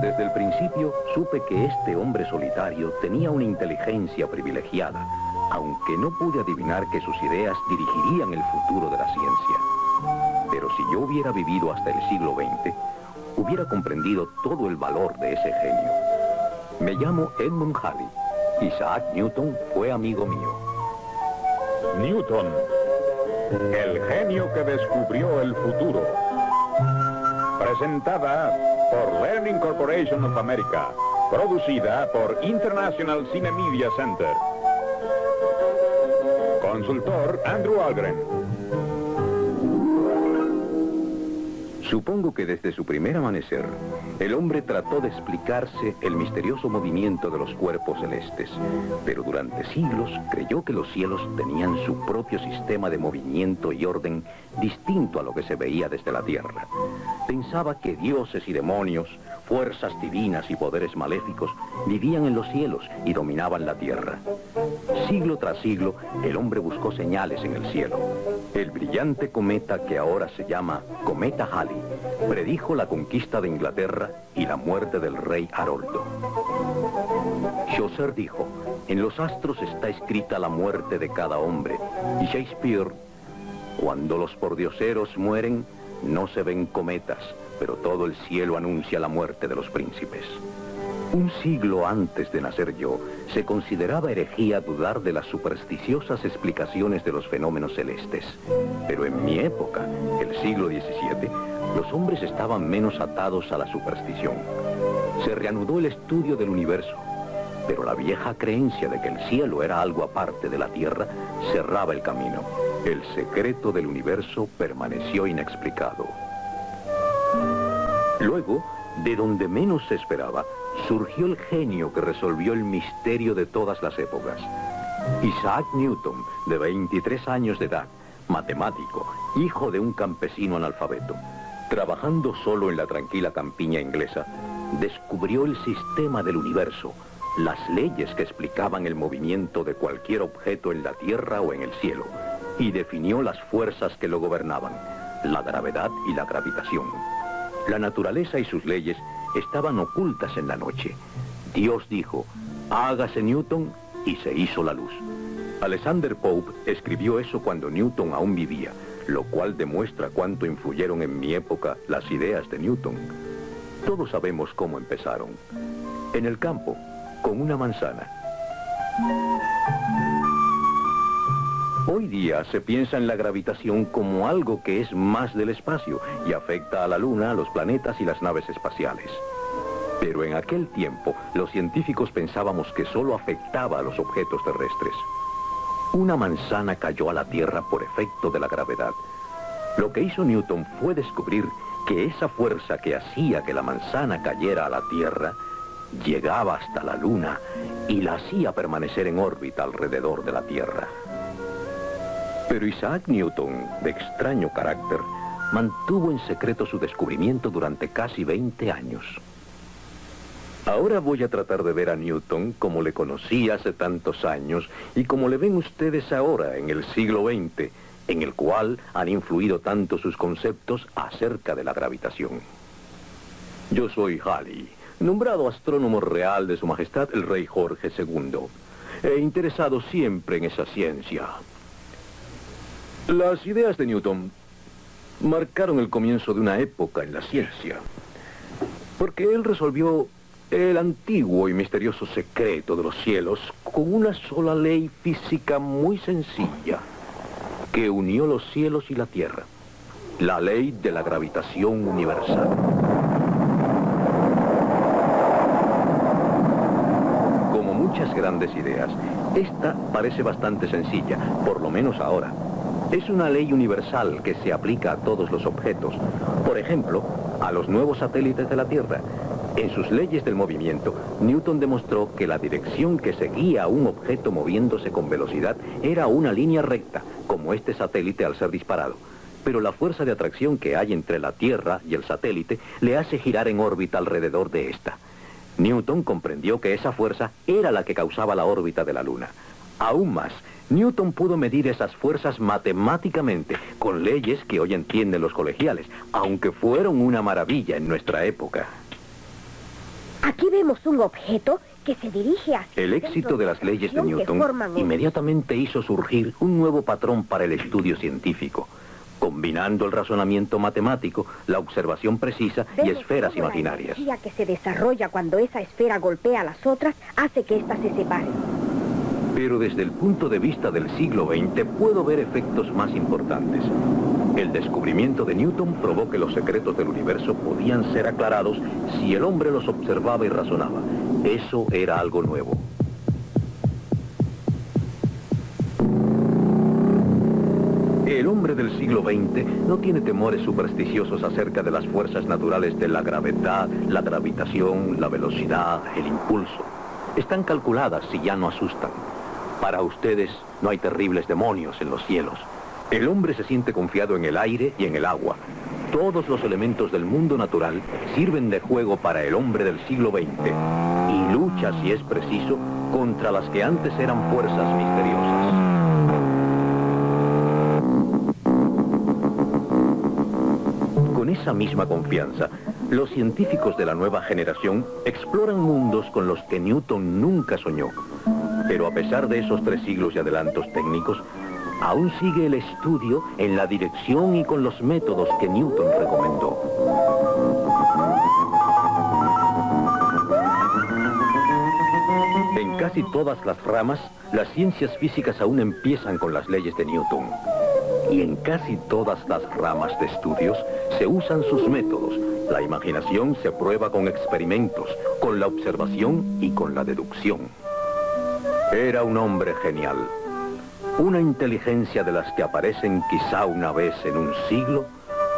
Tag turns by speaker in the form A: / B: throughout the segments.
A: Desde el principio supe que este hombre solitario tenía una inteligencia privilegiada, aunque no pude adivinar que sus ideas dirigirían el futuro de la ciencia. Pero si yo hubiera vivido hasta el siglo XX, hubiera comprendido todo el valor de ese genio. Me llamo Edmund Halley. Isaac Newton fue amigo mío.
B: Newton, el genio que descubrió el futuro. Presentada por Learning Corporation of America. Producida por International Cine Media Center. Consultor Andrew Algren.
A: Supongo que desde su primer amanecer, el hombre trató de explicarse el misterioso movimiento de los cuerpos celestes, pero durante siglos creyó que los cielos tenían su propio sistema de movimiento y orden distinto a lo que se veía desde la tierra. Pensaba que dioses y demonios, fuerzas divinas y poderes maléficos vivían en los cielos y dominaban la tierra. Siglo tras siglo, el hombre buscó señales en el cielo. El brillante cometa que ahora se llama Cometa Halley predijo la conquista de Inglaterra y la muerte del rey Haroldo. Chaucer dijo, en los astros está escrita la muerte de cada hombre, y Shakespeare, cuando los pordioseros mueren, no se ven cometas, pero todo el cielo anuncia la muerte de los príncipes. Un siglo antes de nacer yo, se consideraba herejía dudar de las supersticiosas explicaciones de los fenómenos celestes. Pero en mi época, el siglo XVII, los hombres estaban menos atados a la superstición. Se reanudó el estudio del universo, pero la vieja creencia de que el cielo era algo aparte de la tierra cerraba el camino. El secreto del universo permaneció inexplicado. Luego, de donde menos se esperaba, surgió el genio que resolvió el misterio de todas las épocas. Isaac Newton, de 23 años de edad, matemático, hijo de un campesino analfabeto, trabajando solo en la tranquila campiña inglesa, descubrió el sistema del universo, las leyes que explicaban el movimiento de cualquier objeto en la tierra o en el cielo, y definió las fuerzas que lo gobernaban, la gravedad y la gravitación. La naturaleza y sus leyes estaban ocultas en la noche. Dios dijo, hágase Newton, y se hizo la luz. Alexander Pope escribió eso cuando Newton aún vivía, lo cual demuestra cuánto influyeron en mi época las ideas de Newton. Todos sabemos cómo empezaron. En el campo, con una manzana. Hoy día se piensa en la gravitación como algo que es más del espacio y afecta a la Luna, a los planetas y las naves espaciales. Pero en aquel tiempo, los científicos pensábamos que solo afectaba a los objetos terrestres. Una manzana cayó a la Tierra por efecto de la gravedad. Lo que hizo Newton fue descubrir que esa fuerza que hacía que la manzana cayera a la Tierra llegaba hasta la Luna y la hacía permanecer en órbita alrededor de la Tierra. Pero Isaac Newton, de extraño carácter, mantuvo en secreto su descubrimiento durante casi 20 años. Ahora voy a tratar de ver a Newton como le conocí hace tantos años y como le ven ustedes ahora en el siglo XX, en el cual han influido tanto sus conceptos acerca de la gravitación. Yo soy Halley, nombrado astrónomo real de Su Majestad el Rey Jorge II. He interesado siempre en esa ciencia. Las ideas de Newton marcaron el comienzo de una época en la ciencia, porque él resolvió el antiguo y misterioso secreto de los cielos con una sola ley física muy sencilla, que unió los cielos y la tierra, la ley de la gravitación universal. Como muchas grandes ideas, esta parece bastante sencilla, por lo menos ahora. Es una ley universal que se aplica a todos los objetos, por ejemplo, a los nuevos satélites de la Tierra. En sus leyes del movimiento, Newton demostró que la dirección que seguía a un objeto moviéndose con velocidad era una línea recta, como este satélite al ser disparado. Pero la fuerza de atracción que hay entre la Tierra y el satélite le hace girar en órbita alrededor de esta. Newton comprendió que esa fuerza era la que causaba la órbita de la Luna. Aún más, Newton pudo medir esas fuerzas matemáticamente, con leyes que hoy entienden los colegiales, aunque fueron una maravilla en nuestra época.
C: Aquí vemos un objeto que se dirige hacia
A: El éxito de las leyes de Newton inmediatamente hizo surgir un nuevo patrón para el estudio científico, combinando el razonamiento matemático, la observación precisa y esferas imaginarias.
C: La energía que se desarrolla cuando esa esfera golpea a las otras hace que éstas se separen.
A: Pero desde el punto de vista del siglo XX puedo ver efectos más importantes. El descubrimiento de Newton probó que los secretos del universo podían ser aclarados si el hombre los observaba y razonaba. Eso era algo nuevo. El hombre del siglo XX no tiene temores supersticiosos acerca de las fuerzas naturales de la gravedad, la gravitación, la velocidad, el impulso. Están calculadas y ya no asustan. Para ustedes no hay terribles demonios en los cielos. El hombre se siente confiado en el aire y en el agua. Todos los elementos del mundo natural sirven de juego para el hombre del siglo XX y lucha, si es preciso, contra las que antes eran fuerzas misteriosas. Con esa misma confianza, los científicos de la nueva generación exploran mundos con los que Newton nunca soñó. Pero a pesar de esos 3 siglos y adelantos técnicos, aún sigue el estudio en la dirección y con los métodos que Newton recomendó. En casi todas las ramas, las ciencias físicas aún empiezan con las leyes de Newton. Y en casi todas las ramas de estudios se usan sus métodos. La imaginación se prueba con experimentos, con la observación y con la deducción. Era un hombre genial. Una inteligencia de las que aparecen quizá una vez en un siglo,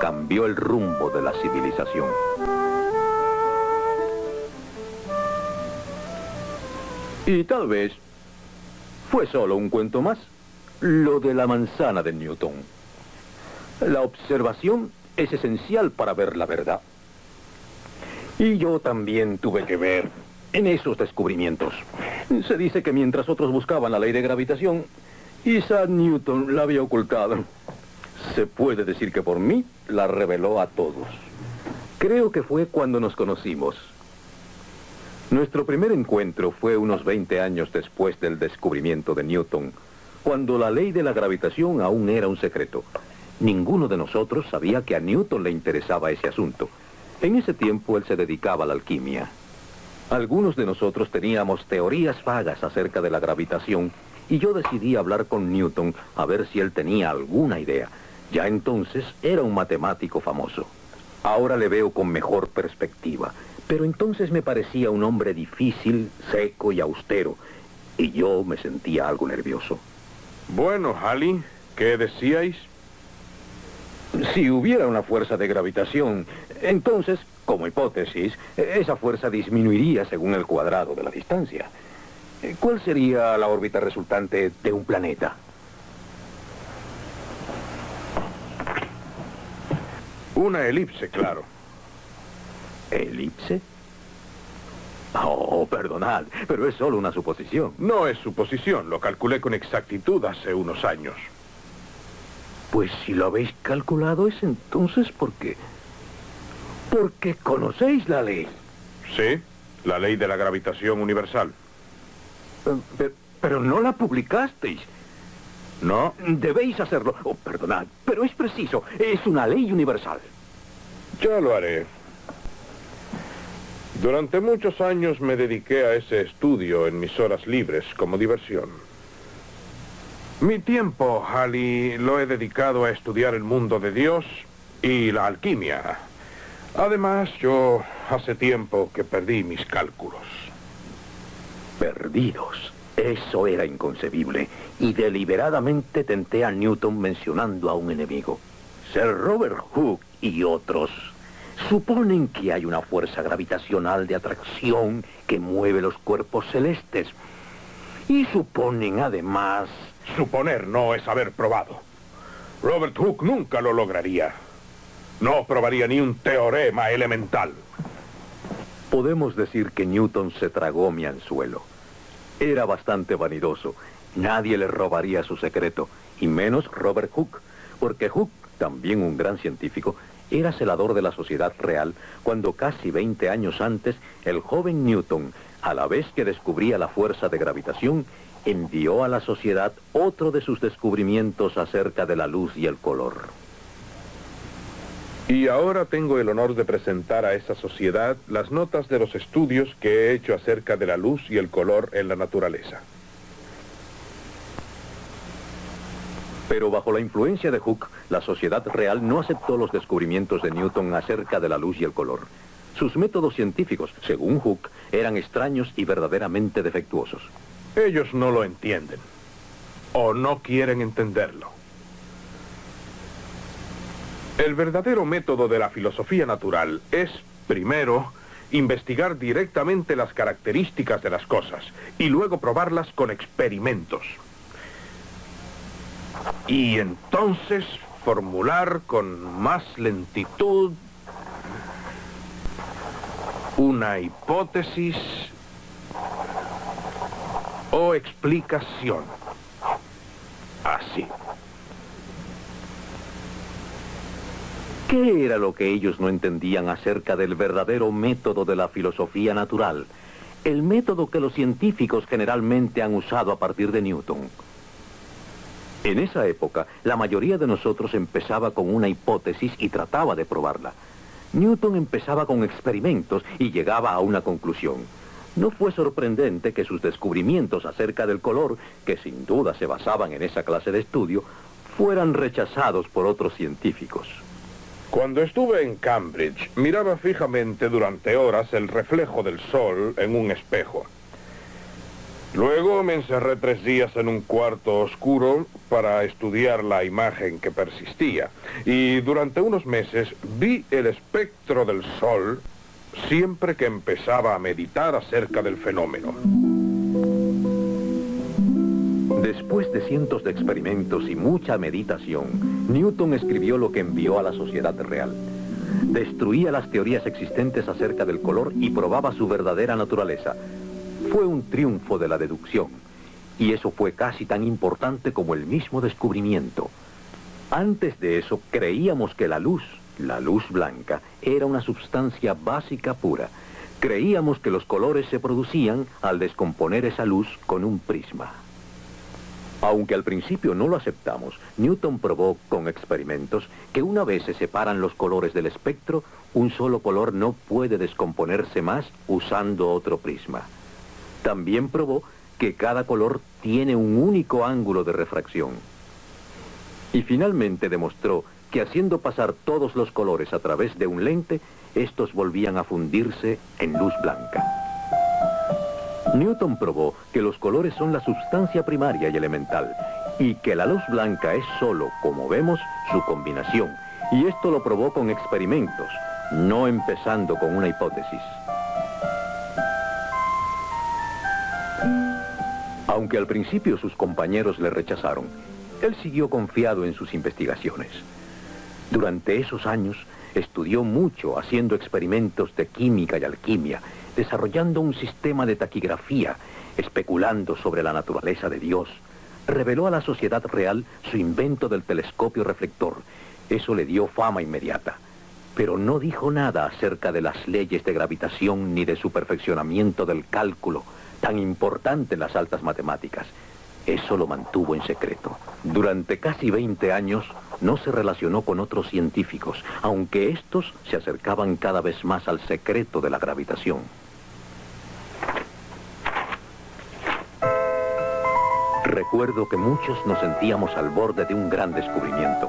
A: cambió el rumbo de la civilización. Y tal vez fue solo un cuento más, lo de la manzana de Newton. La observación es esencial para ver la verdad. Y yo también tuve que ver en esos descubrimientos. Se dice que mientras otros buscaban la ley de gravitación, Isaac Newton la había ocultado. Se puede decir que por mí la reveló a todos. Creo que fue cuando nos conocimos. Nuestro primer encuentro fue unos 20 años después del descubrimiento de Newton, cuando la ley de la gravitación aún era un secreto. Ninguno de nosotros sabía que a Newton le interesaba ese asunto. En ese tiempo él se dedicaba a la alquimia. Algunos de nosotros teníamos teorías vagas acerca de la gravitación y yo decidí hablar con Newton a ver si él tenía alguna idea. Ya entonces era un matemático famoso. Ahora le veo con mejor perspectiva, pero entonces me parecía un hombre difícil, seco y austero, y yo me sentía algo nervioso.
B: Bueno, Halley, ¿qué decíais?
A: Si hubiera una fuerza de gravitación, entonces, como hipótesis, esa fuerza disminuiría según el cuadrado de la distancia. ¿Cuál sería la órbita resultante de un planeta?
B: Una elipse, claro.
A: ¿Elipse? Oh, perdonad, pero es solo una suposición.
B: No es suposición, lo calculé con exactitud hace unos años.
A: Pues si lo habéis calculado es entonces porque conocéis la ley.
B: Sí, la ley de la gravitación universal.
A: Pero no la publicasteis.
B: No.
A: Debéis hacerlo. Oh, perdonad, pero es preciso. Es una ley universal.
B: Ya lo haré. Durante muchos años me dediqué a ese estudio en mis horas libres como diversión. Mi tiempo, Halley, lo he dedicado a estudiar el mundo de Dios y la alquimia. Además, yo hace tiempo que perdí mis cálculos.
A: Perdidos. Eso era inconcebible. Y deliberadamente tenté a Newton mencionando a un enemigo. Sir Robert Hooke y otros suponen que hay una fuerza gravitacional de atracción que mueve los cuerpos celestes. Y suponen además...
B: Suponer no es haber probado. Robert Hooke nunca lo lograría. No probaría ni un teorema elemental.
A: Podemos decir que Newton se tragó mi anzuelo. Era bastante vanidoso Nadie le robaría su secreto, y menos Robert Hooke, porque Hooke, también un gran científico, era celador de la sociedad real cuando casi 20 años antes el joven Newton, a la vez que descubría la fuerza de gravitación, envió a la sociedad otro de sus descubrimientos acerca de la luz y el color.
B: Y ahora tengo el honor de presentar a esa sociedad las notas de los estudios que he hecho acerca de la luz y el color en la naturaleza.
A: Pero bajo la influencia de Hooke, la sociedad real no aceptó los descubrimientos de Newton acerca de la luz y el color. Sus métodos científicos, según Hooke, eran extraños y verdaderamente defectuosos.
B: Ellos no lo entienden, o no quieren entenderlo. El verdadero método de la filosofía natural es, primero, investigar directamente las características de las cosas y luego probarlas con experimentos. Y entonces formular con más lentitud una hipótesis o explicación. Así.
A: ¿Qué era lo que ellos no entendían acerca del verdadero método de la filosofía natural? El método que los científicos generalmente han usado a partir de Newton. En esa época, la mayoría de nosotros empezaba con una hipótesis y trataba de probarla. Newton empezaba con experimentos y llegaba a una conclusión. No fue sorprendente que sus descubrimientos acerca del color, que sin duda se basaban en esa clase de estudio, fueran rechazados por otros científicos.
B: Cuando estuve en Cambridge, miraba fijamente durante horas el reflejo del sol en un espejo. Luego me encerré 3 días en un cuarto oscuro para estudiar la imagen que persistía. Y durante unos meses vi el espectro del sol siempre que empezaba a meditar acerca del fenómeno.
A: Después de cientos de experimentos y mucha meditación, Newton escribió lo que envió a la sociedad real. Destruía las teorías existentes acerca del color y probaba su verdadera naturaleza. Fue un triunfo de la deducción, y eso fue casi tan importante como el mismo descubrimiento. Antes de eso, creíamos que la luz blanca, era una sustancia básica pura. Creíamos que los colores se producían al descomponer esa luz con un prisma. Aunque al principio no lo aceptamos, Newton probó con experimentos que una vez se separan los colores del espectro, un solo color no puede descomponerse más usando otro prisma. También probó que cada color tiene un único ángulo de refracción. Y finalmente demostró que haciendo pasar todos los colores a través de un lente, estos volvían a fundirse en luz blanca. Newton probó que los colores son la sustancia primaria y elemental, y que la luz blanca es solo, como vemos, su combinación. Y esto lo probó con experimentos, no empezando con una hipótesis. Aunque al principio sus compañeros le rechazaron, él siguió confiado en sus investigaciones. Durante esos años, estudió mucho haciendo experimentos de química y alquimia, desarrollando un sistema de taquigrafía, especulando sobre la naturaleza de Dios. Reveló a la sociedad real su invento del telescopio reflector. Eso le dio fama inmediata. Pero no dijo nada acerca de las leyes de gravitación ni de su perfeccionamiento del cálculo, tan importante en las altas matemáticas. Eso lo mantuvo en secreto. Durante casi 20 años no se relacionó con otros científicos, aunque estos se acercaban cada vez más al secreto de la gravitación. Recuerdo que muchos nos sentíamos al borde de un gran descubrimiento.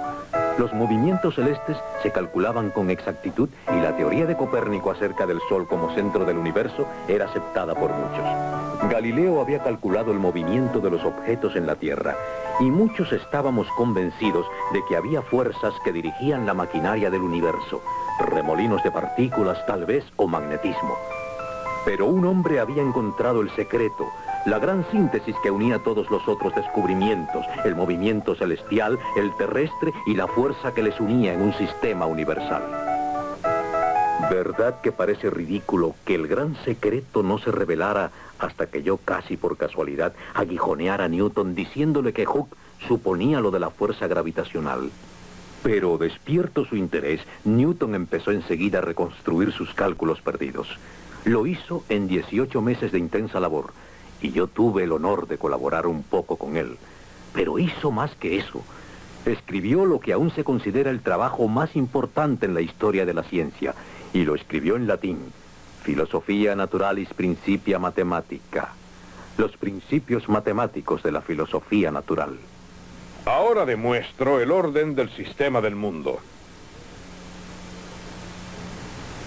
A: Los movimientos celestes se calculaban con exactitud y la teoría de Copérnico acerca del Sol como centro del universo era aceptada por muchos. Galileo había calculado el movimiento de los objetos en la Tierra y muchos estábamos convencidos de que había fuerzas que dirigían la maquinaria del universo, remolinos de partículas tal vez o magnetismo. Pero un hombre había encontrado el secreto, la gran síntesis que unía todos los otros descubrimientos, el movimiento celestial, el terrestre y la fuerza que les unía en un sistema universal. ¿Verdad que parece ridículo que el gran secreto no se revelara hasta que yo casi por casualidad aguijoneara a Newton diciéndole que Hooke suponía lo de la fuerza gravitacional? Pero despierto su interés, Newton empezó enseguida a reconstruir sus cálculos perdidos. Lo hizo en 18 meses de intensa labor, y yo tuve el honor de colaborar un poco con él. Pero hizo más que eso. Escribió lo que aún se considera el trabajo más importante en la historia de la ciencia, y lo escribió en latín: Philosophia Naturalis Principia Mathematica. Los principios matemáticos de la filosofía natural.
B: Ahora demuestro el orden del sistema del mundo.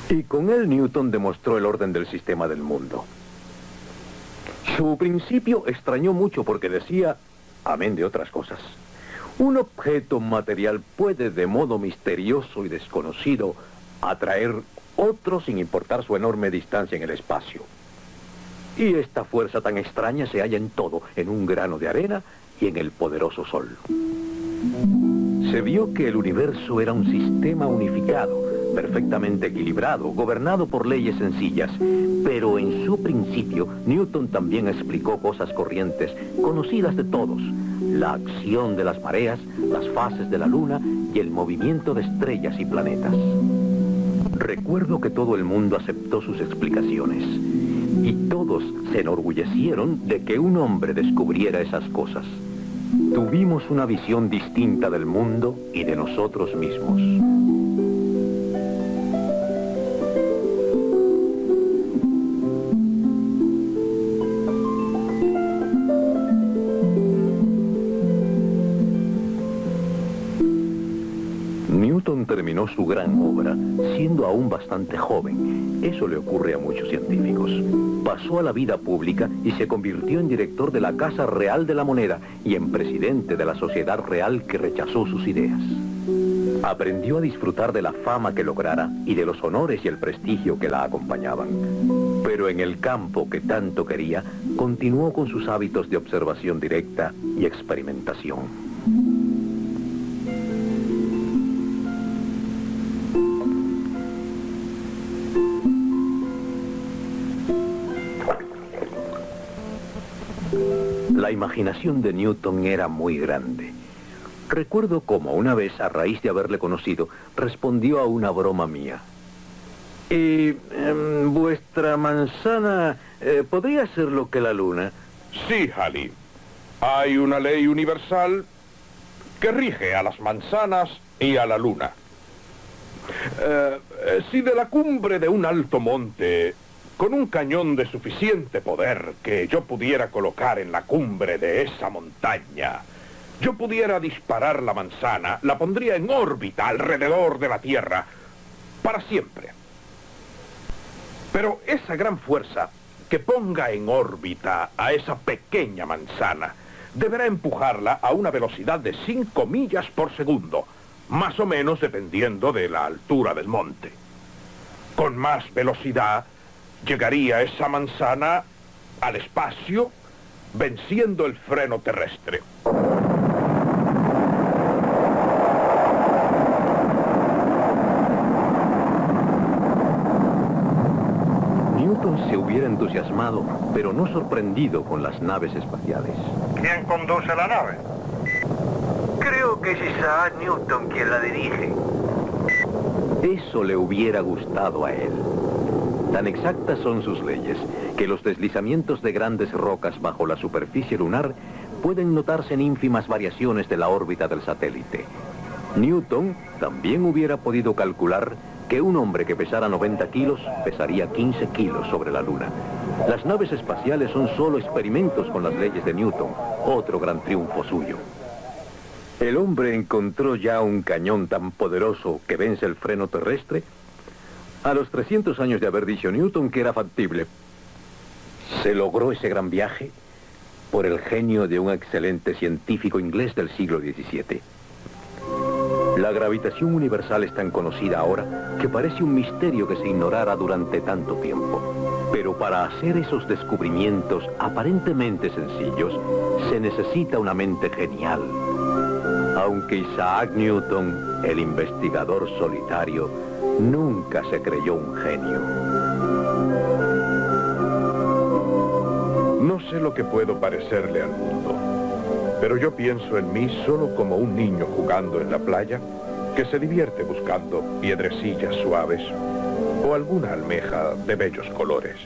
A: Y con él Newton demostró el orden del sistema del mundo. Su principio extrañó mucho porque decía, amén de otras cosas, un objeto material puede de modo misterioso y desconocido atraer otro sin importar su enorme distancia en el espacio. Y esta fuerza tan extraña se halla en todo, en un grano de arena y en el poderoso sol. Se vio que el universo era un sistema unificado, perfectamente equilibrado, gobernado por leyes sencillas. Pero en su principio, Newton también explicó cosas corrientes, conocidas de todos: la acción de las mareas, las fases de la luna y el movimiento de estrellas y planetas. Recuerdo que todo el mundo aceptó sus explicaciones, y todos se enorgullecieron de que un hombre descubriera esas cosas. Tuvimos una visión distinta del mundo y de nosotros mismos. Newton terminó su gran obra siendo aún bastante joven. Eso le ocurre a muchos científicos. Pasó a la vida pública y se convirtió en director de la Casa Real de la Moneda y en presidente de la Sociedad Real que rechazó sus ideas. Aprendió a disfrutar de la fama que lograra y de los honores y el prestigio que la acompañaban. Pero en el campo que tanto quería, continuó con sus hábitos de observación directa y experimentación. La imaginación de Newton era muy grande. Recuerdo cómo una vez, a raíz de haberle conocido, respondió a una broma mía. ¿Vuestra manzana podría ser lo que la luna?
B: Sí, Halley. Hay una ley universal que rige a las manzanas y a la luna. Si de la cumbre de un alto monte, con un cañón de suficiente poder que yo pudiera colocar en la cumbre de esa montaña, yo pudiera disparar la manzana, la pondría en órbita alrededor de la Tierra para siempre. Pero esa gran fuerza que ponga en órbita a esa pequeña manzana deberá empujarla a una velocidad de 5 millas por segundo, más o menos dependiendo de la altura del monte. Con más velocidad llegaría esa manzana al espacio, venciendo el freno terrestre.
A: Newton se hubiera entusiasmado, pero no sorprendido con las naves espaciales.
B: ¿Quién conduce la nave?
A: Creo que es Isaac Newton quien la dirige. Eso le hubiera gustado a él. Tan exactas son sus leyes, que los deslizamientos de grandes rocas bajo la superficie lunar pueden notarse en ínfimas variaciones de la órbita del satélite. Newton también hubiera podido calcular que un hombre que pesara 90 kilos pesaría 15 kilos sobre la Luna. Las naves espaciales son solo experimentos con las leyes de Newton, otro gran triunfo suyo. El hombre encontró ya un cañón tan poderoso que vence el freno terrestre. A los 300 años de haber dicho Newton que era factible, se logró ese gran viaje por el genio de un excelente científico inglés del siglo XVII. La gravitación universal es tan conocida ahora que parece un misterio que se ignorara durante tanto tiempo. Pero para hacer esos descubrimientos aparentemente sencillos, se necesita una mente genial. Aunque Isaac Newton, el investigador solitario, nunca se creyó un genio.
B: No sé lo que puedo parecerle al mundo, pero yo pienso en mí solo como un niño jugando en la playa que se divierte buscando piedrecillas suaves o alguna almeja de bellos colores.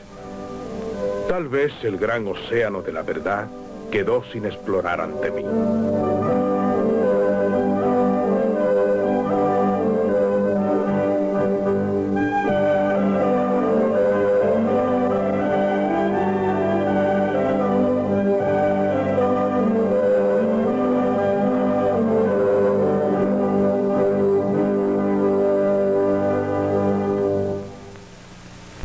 B: Tal vez el gran océano de la verdad quedó sin explorar ante mí.